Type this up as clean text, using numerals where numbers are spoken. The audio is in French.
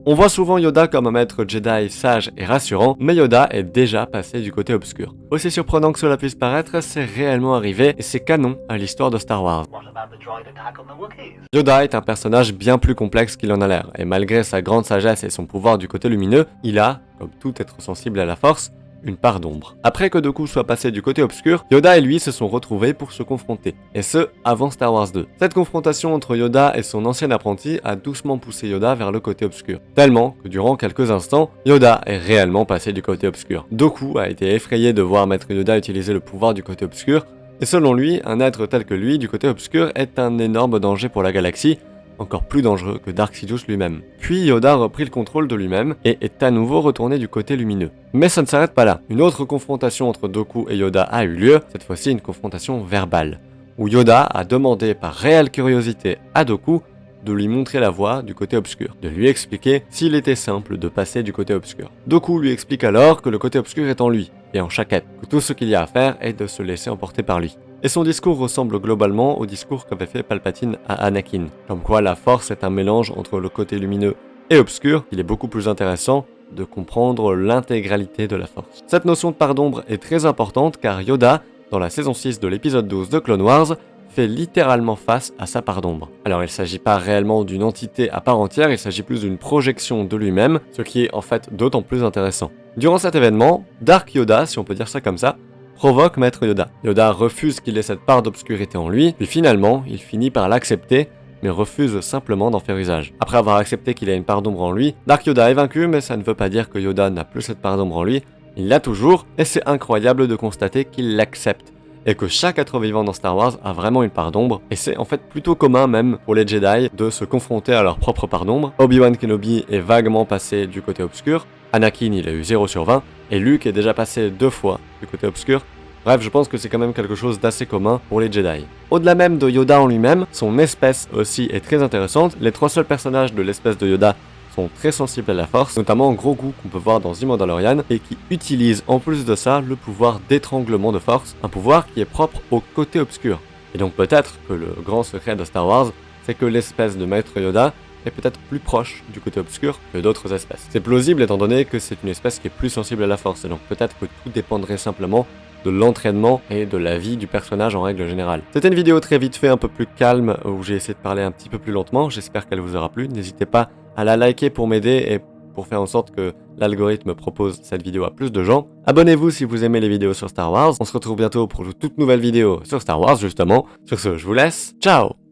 On voit souvent Yoda comme un maître Jedi sage et rassurant, mais Yoda est déjà passé du côté obscur. Aussi surprenant que cela puisse paraître, c'est réellement arrivé et c'est canon à l'histoire de Star Wars. Yoda est un personnage bien plus complexe qu'il en a l'air, et malgré sa grande sagesse et son pouvoir du côté lumineux, il a, comme tout être sensible à la force, une part d'ombre. Après que Dooku soit passé du côté obscur, Yoda et lui se sont retrouvés pour se confronter, et ce, avant Star Wars 2. Cette confrontation entre Yoda et son ancien apprenti a doucement poussé Yoda vers le côté obscur, tellement que durant quelques instants, Yoda est réellement passé du côté obscur. Dooku a été effrayé de voir Maître Yoda utiliser le pouvoir du côté obscur, et selon lui, un être tel que lui du côté obscur est un énorme danger pour la galaxie, encore plus dangereux que Dark Sidious lui-même. Puis Yoda reprit le contrôle de lui-même et est à nouveau retourné du côté lumineux. Mais ça ne s'arrête pas là. Une autre confrontation entre Dooku et Yoda a eu lieu, cette fois-ci une confrontation verbale, où Yoda a demandé par réelle curiosité à Dooku de lui montrer la voie du côté obscur, de lui expliquer s'il était simple de passer du côté obscur. Dooku lui explique alors que le côté obscur est en lui, et en chaque être, que tout ce qu'il y a à faire est de se laisser emporter par lui. Et son discours ressemble globalement au discours qu'avait fait Palpatine à Anakin, comme quoi la force est un mélange entre le côté lumineux et obscur, il est beaucoup plus intéressant de comprendre l'intégralité de la force. Cette notion de part d'ombre est très importante car Yoda, dans la saison 6 de l'épisode 12 de Clone Wars, fait littéralement face à sa part d'ombre. Alors il ne s'agit pas réellement d'une entité à part entière, il s'agit plus d'une projection de lui-même, ce qui est en fait d'autant plus intéressant. Durant cet événement, Dark Yoda, si on peut dire ça comme ça, provoque Maître Yoda. Yoda refuse qu'il ait cette part d'obscurité en lui, puis finalement, il finit par l'accepter, mais refuse simplement d'en faire usage. Après avoir accepté qu'il a une part d'ombre en lui, Dark Yoda est vaincu, mais ça ne veut pas dire que Yoda n'a plus cette part d'ombre en lui, il l'a toujours, et c'est incroyable de constater qu'il l'accepte, et que chaque être vivant dans Star Wars a vraiment une part d'ombre, et c'est en fait plutôt commun même pour les Jedi de se confronter à leur propre part d'ombre. Obi-Wan Kenobi est vaguement passé du côté obscur, Anakin il a eu 0 sur 20, et Luke est déjà passé 2 fois du côté obscur. Bref, je pense que c'est quand même quelque chose d'assez commun pour les Jedi. Au-delà même de Yoda en lui-même, son espèce aussi est très intéressante. Les 3 seuls personnages de l'espèce de Yoda sont très sensibles à la force, notamment Grogu qu'on peut voir dans The Mandalorian, et qui utilise en plus de ça le pouvoir d'étranglement de force, un pouvoir qui est propre au côté obscur. Et donc peut-être que le grand secret de Star Wars, c'est que l'espèce de Maître Yoda est peut-être plus proche du côté obscur que d'autres espèces. C'est plausible étant donné que c'est une espèce qui est plus sensible à la force, et donc peut-être que tout dépendrait simplement de l'entraînement et de la vie du personnage en règle générale. C'était une vidéo très vite fait, un peu plus calme, où j'ai essayé de parler un petit peu plus lentement, j'espère qu'elle vous aura plu. N'hésitez pas à la liker pour m'aider et pour faire en sorte que l'algorithme propose cette vidéo à plus de gens. Abonnez-vous si vous aimez les vidéos sur Star Wars, on se retrouve bientôt pour une toute nouvelle vidéo sur Star Wars justement. Sur ce, je vous laisse, ciao!